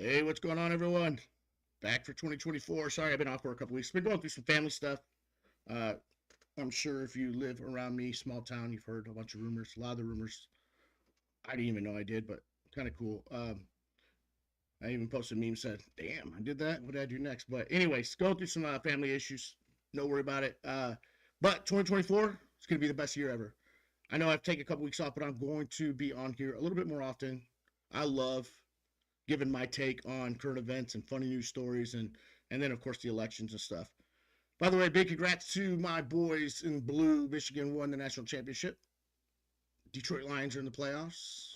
Hey, what's going on, everyone? Back for 2024. Sorry, I've been off for a couple weeks. Been going through some family stuff. Uh, I'm sure if you live around me, small town, you've heard a bunch of rumors. A lot of the rumors I didn't even know I did, but kind of cool. I even posted a meme said, "Damn, I did that. What did I do next?" But anyways, going through some family issues. No worry about it. But 2024 is going to be the best year ever. I know I've taken a couple weeks off, but I'm going to be on here a little bit more often. I love giving my take on current events and funny news stories and then of course the elections and stuff. By the way, big congrats to my boys in blue. Michigan won the national championship. Detroit Lions are in the playoffs.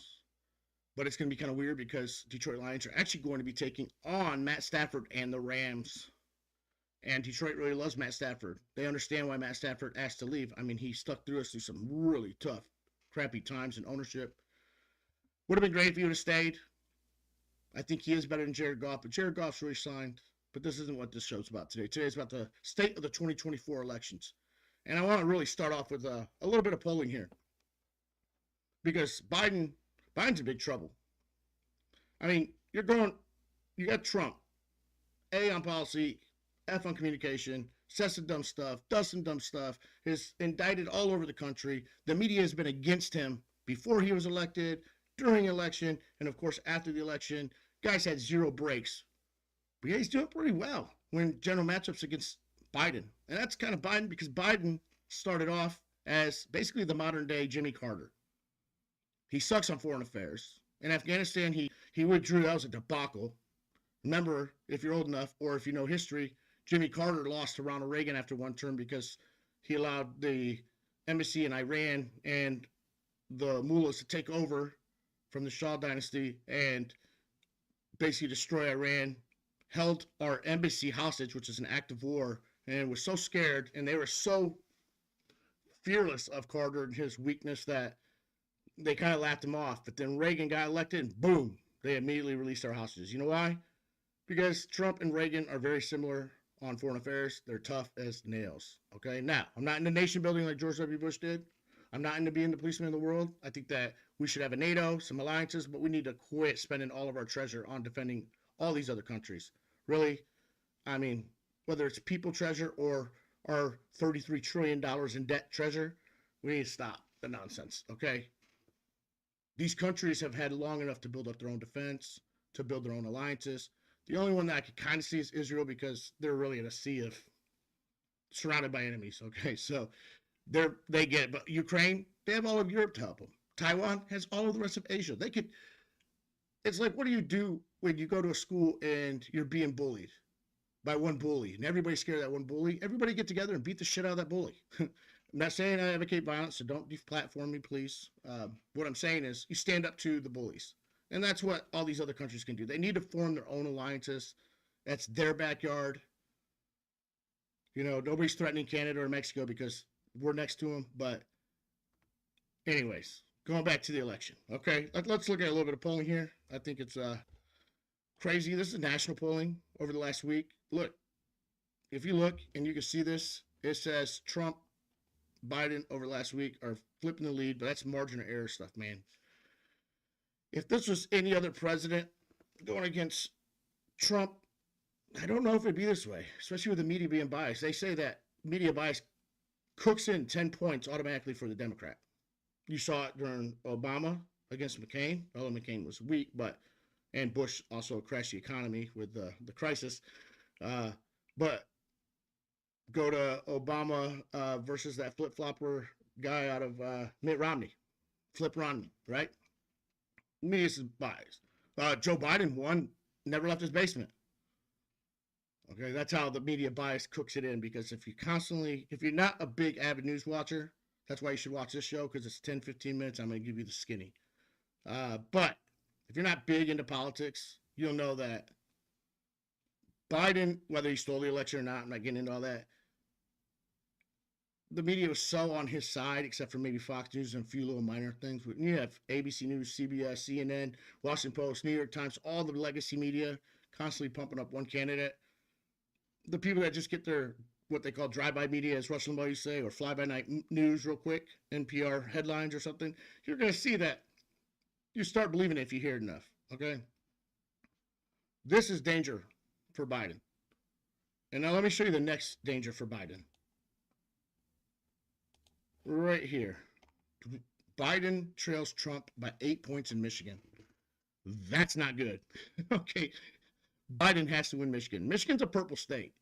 But it's going to be kind of weird because Detroit Lions are actually going to be taking on Matt Stafford and the Rams. And Detroit really loves Matt Stafford. They understand why Matt Stafford asked to leave. I mean, he stuck through us through some really tough, crappy times in ownership. Would have been great if he would have stayed. I think he is better than Jared Goff, but Jared Goff's really signed. But this isn't what this show's about today. Today's about the state of the 2024 elections. And I want to really start off with a little bit of polling here. Because Biden's in big trouble. I mean, you got Trump, A on policy, F on communication, says some dumb stuff, does some dumb stuff, is indicted all over the country. The media has been against him before he was elected, during election, and of course after the election. Guys had zero breaks. But yeah, he's doing pretty well when general matchups against Biden. And that's kind of Biden because Biden started off as basically the modern day Jimmy Carter. He sucks on foreign affairs. In Afghanistan, he withdrew. That was a debacle. Remember, if you're old enough or if you know history, Jimmy Carter lost to Ronald Reagan after one term because he allowed the embassy in Iran and the mullahs to take over from the Shah dynasty and basically destroy Iran, held our embassy hostage, which is an act of war, and was so scared and they were so fearless of Carter and his weakness that they kind of laughed him off. But then Reagan got elected and boom, they immediately released our hostages. You know why? Because Trump and Reagan are very similar on foreign affairs. They're tough as nails. Okay, now I'm not into nation building like George W. Bush did. I'm not into being the policeman of the world. I think that we should have a NATO, some alliances, but we need to quit spending all of our treasure on defending all these other countries. Really, I mean, whether it's people treasure or our $33 trillion in debt treasure, we need to stop the nonsense, okay? These countries have had long enough to build up their own defense, to build their own alliances. The only one that I can kind of see is Israel because they're really in a sea of surrounded by enemies, okay? So they get it. But Ukraine, they have all of Europe to help them. Taiwan has all of the rest of Asia. They could. It's like, what do you do when you go to a school and you're being bullied by one bully, and everybody's scared of that one bully? Everybody get together and beat the shit out of that bully. I'm not saying I advocate violence, so don't deplatform me, please. What I'm saying is, you stand up to the bullies, and that's what all these other countries can do. They need to form their own alliances. That's their backyard. You know, nobody's threatening Canada or Mexico because we're next to them. But anyways, going back to the election. Okay, let's look at a little bit of polling here. I think it's crazy. This is national polling over the last week. Look, if you look and you can see this, it says Trump, Biden over last week are flipping the lead, but that's margin of error stuff, man. If this was any other president going against Trump, I don't know if it'd be this way, especially with the media being biased. They say that media bias cooks in 10 points automatically for the Democrat. You saw it during Obama against McCain. Well, McCain was weak, and Bush also crashed the economy with the crisis. But go to Obama versus that flip-flopper guy out of Mitt Romney. Flip Romney, right? Media is biased. Joe Biden won, never left his basement. Okay, that's how the media bias cooks it in, because if you're not a big avid news watcher, that's why you should watch this show, because it's 10, 15 minutes. I'm going to give you the skinny. But if you're not big into politics, you'll know that Biden, whether he stole the election or not, I'm not getting into all that, the media was so on his side, except for maybe Fox News and a few little minor things. You have ABC News, CBS, CNN, Washington Post, New York Times, all the legacy media constantly pumping up one candidate. The people that just get their, what they call drive-by media, as Rush Limbaugh used to say, or fly-by-night news real quick, NPR headlines or something, you're going to see that you start believing it if you hear it enough, okay? This is danger for Biden. And now let me show you the next danger for Biden. Right here. Biden trails Trump by 8 points in Michigan. That's not good. Okay. Biden has to win Michigan. Michigan's a purple state.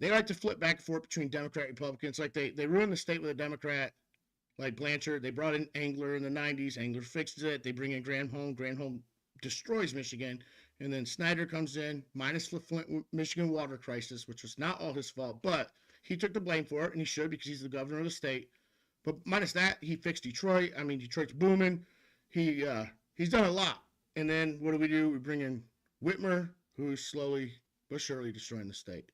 They like to flip back and forth between Democrat and Republicans. Like they ruined the state with a Democrat, like Blanchard. They brought in Engler in the 90s. Engler fixes it. They bring in Granholm. Granholm destroys Michigan. And then Snyder comes in, minus the Flint, Michigan water crisis, which was not all his fault, but he took the blame for it, and he should because he's the governor of the state. But minus that, he fixed Detroit. I mean, Detroit's booming. He's done a lot. And then what do? We bring in Whitmer, who is slowly but surely destroying the state.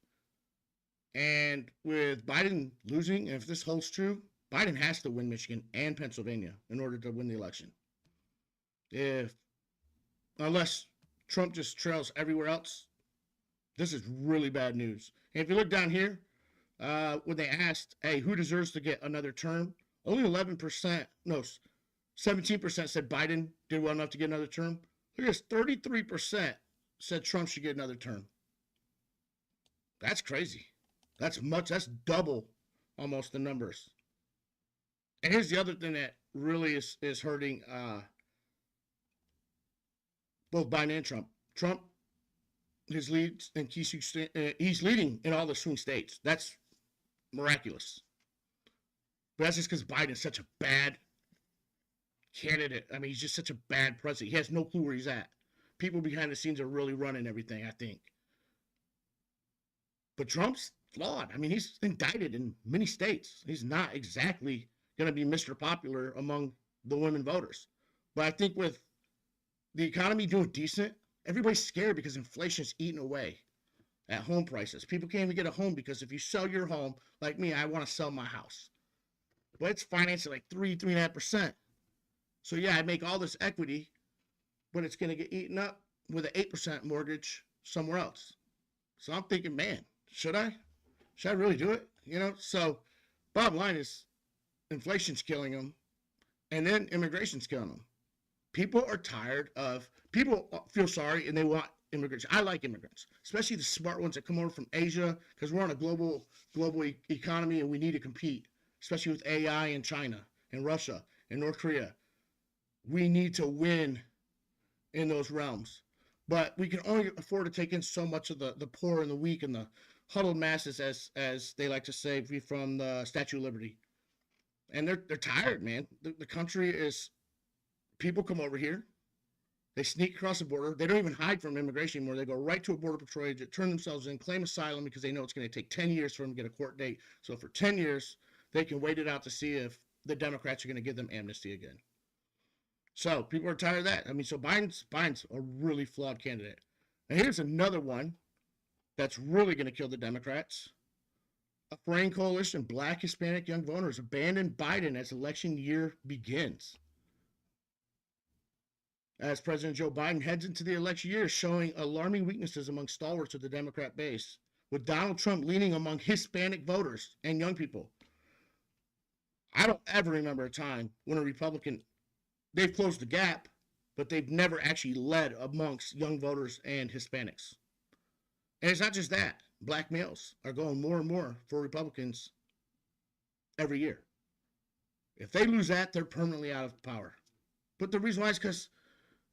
And with Biden losing, and if this holds true, Biden has to win Michigan and Pennsylvania in order to win the election. Unless Trump just trails everywhere else, this is really bad news. And if you look down here, when they asked, hey, who deserves to get another term? Only 17% said Biden did well enough to get another term. Look at this, 33% said Trump should get another term. That's crazy. That's double almost the numbers. And here's the other thing that really is hurting both Biden and Trump. Trump, his leads in key he's leading in all the swing states. That's miraculous. But that's just because Biden is such a bad candidate. I mean, he's just such a bad president. He has no clue where he's at. People behind the scenes are really running everything, I think. But Trump's flawed. I mean, he's indicted in many states. He's not exactly going to be Mr. Popular among the women voters. But I think with the economy doing decent, everybody's scared because inflation is eating away at home prices. People can't even get a home because if you sell your home, like me, I want to sell my house. But it's financed at like 3.5%. So yeah, I make all this equity, but it's going to get eaten up with an 8% mortgage somewhere else. So I'm thinking, man, should I really do it? So bottom line is inflation's killing them, and then immigration's killing them. People feel sorry and they want immigrants. I like immigrants, especially the smart ones that come over from Asia, because we're on a global economy and we need to compete, especially with AI and China and Russia and North Korea. We need to win in those realms. But we can only afford to take in so much of the poor and the weak and the huddled masses, as they like to say, from the Statue of Liberty. And they're tired, man. The country is, people come over here, they sneak across the border. They don't even hide from immigration anymore. They go right to a border patrol agent, turn themselves in, claim asylum because they know it's going to take 10 years for them to get a court date. So for 10 years, they can wait it out to see if the Democrats are going to give them amnesty again. So people are tired of that. I mean, so Biden's a really flawed candidate. And here's another one that's really going to kill the Democrats. A fraying coalition of Black, Hispanic, young voters abandon Biden as election year begins. As President Joe Biden heads into the election year, showing alarming weaknesses among stalwarts of the Democrat base, with Donald Trump leading among Hispanic voters and young people. I don't ever remember a time when a Republican, they've closed the gap, but they've never actually led amongst young voters and Hispanics. And it's not just that. Black males are going more and more for Republicans every year. If they lose that, they're permanently out of power. But the reason why is because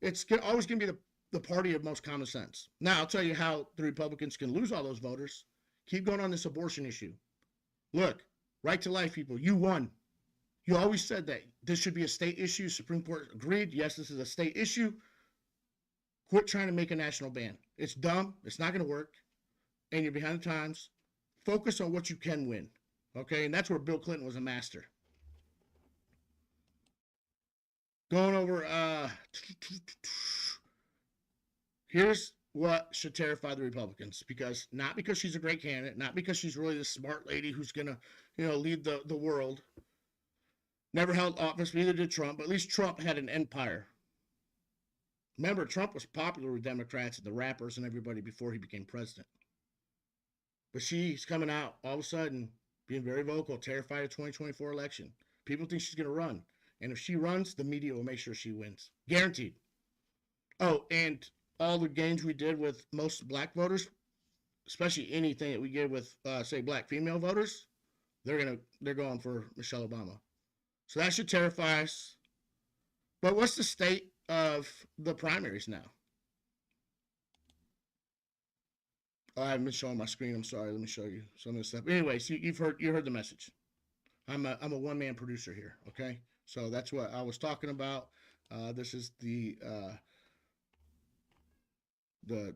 it's always going to be the party of most common sense. Now, I'll tell you how the Republicans can lose all those voters. Keep going on this abortion issue. Look, right to life, people, you won. You always said that this should be a state issue. Supreme Court agreed. Yes, this is a state issue. Quit trying to make a national ban. It's dumb. It's not going to work. And you're behind the times. Focus on what you can win. Okay? And that's where Bill Clinton was a master. Going over, here's what should terrify the Republicans. Not because she's a great candidate, not because she's really the smart lady who's going to, lead the world. Never held office, neither did Trump, but at least Trump had an empire. Remember, Trump was popular with Democrats and the rappers and everybody before he became president. But she's coming out all of a sudden, being very vocal, terrified of the 2024 election. People think she's going to run. And if she runs, the media will make sure she wins. Guaranteed. Oh, and all the gains we did with most black voters, especially anything that we did with, say, black female voters, they're going for Michelle Obama. So that should terrify us. But what's the state of the primaries now? Oh, I haven't been showing my screen. I'm sorry. Let me show you some of this stuff. Anyways, you heard the message. I'm a one man producer here. Okay, so that's what I was talking about. This is the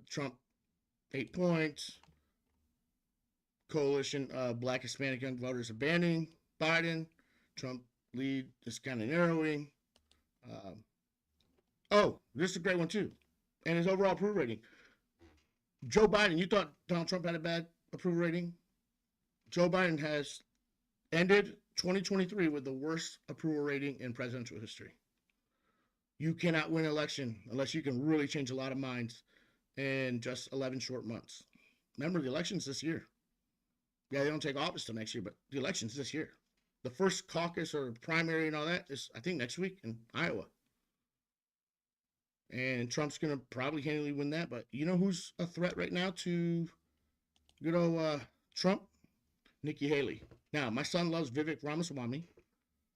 Trump 8 points coalition. Black Hispanic young voters abandoning Biden. Trump lead is kind of narrowing. Um, oh, this is a great one too. And his overall approval rating. Joe Biden. You thought Donald Trump had a bad approval rating? Joe Biden has ended 2023 with the worst approval rating in presidential history. You cannot win an election unless you can really change a lot of minds in just 11 short months. Remember, the election's this year. Yeah, they don't take office till next year, but the election's this year. The first caucus or primary and all that is, I think, next week in Iowa. And Trump's going to probably handily win that. But you know who's a threat right now to good old Trump? Nikki Haley. Now, my son loves Vivek Ramaswamy.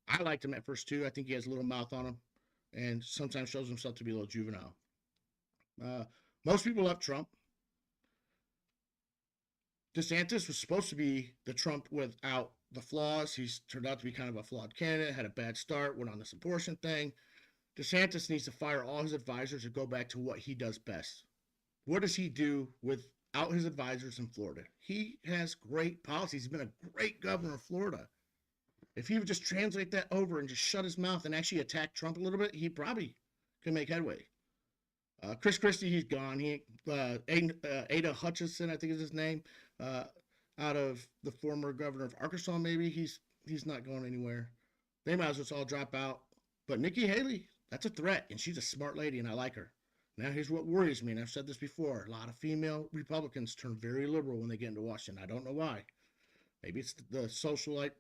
I liked him at first, too. I think he has a little mouth on him and sometimes shows himself to be a little juvenile. Uh, Most people love Trump. DeSantis was supposed to be the Trump without the flaws. He's turned out to be kind of a flawed candidate, had a bad start, went on this abortion thing. DeSantis needs to fire all his advisors and go back to what he does best. What does he do without his advisors in Florida? He has great policies. He's been a great governor of Florida. If he would just translate that over and just shut his mouth and actually attack Trump a little bit, he probably could make headway. Chris Christie, he's gone. Ada Hutchinson, I think is his name, out of the former governor of Arkansas. Maybe he's not going anywhere. They might as well all drop out. But Nikki Haley, that's a threat, and she's a smart lady, and I like her. Now, here's what worries me, and I've said this before. A lot of female Republicans turn very liberal when they get into Washington. I don't know why. Maybe it's the socialite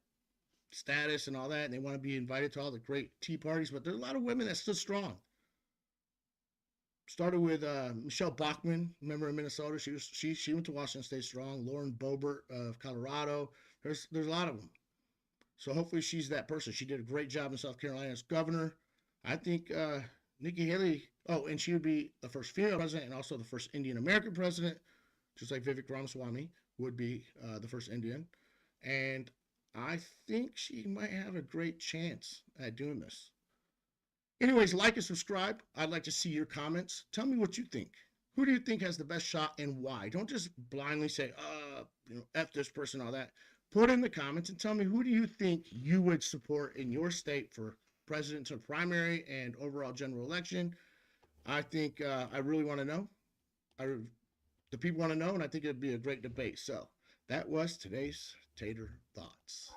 status and all that, and they want to be invited to all the great tea parties, but there's a lot of women that stood strong. Started with Michelle Bachmann, remember in Minnesota. She went to Washington State strong. Lauren Boebert of Colorado. There's a lot of them. So hopefully she's that person. She did a great job in South Carolina as governor. I think Nikki Haley. Oh, and she would be the first female president and also the first Indian American president, just like Vivek Ramaswamy would be the first Indian. And I think she might have a great chance at doing this. Anyways, like and subscribe. I'd like to see your comments. Tell me what you think. Who do you think has the best shot and why? Don't just blindly say, F this person, all that. Put in the comments and tell me who do you think you would support in your state for presidential primary and overall general election. I think I really want to know. The people want to know, and I think it'd be a great debate. So that was today's Tater Thoughts.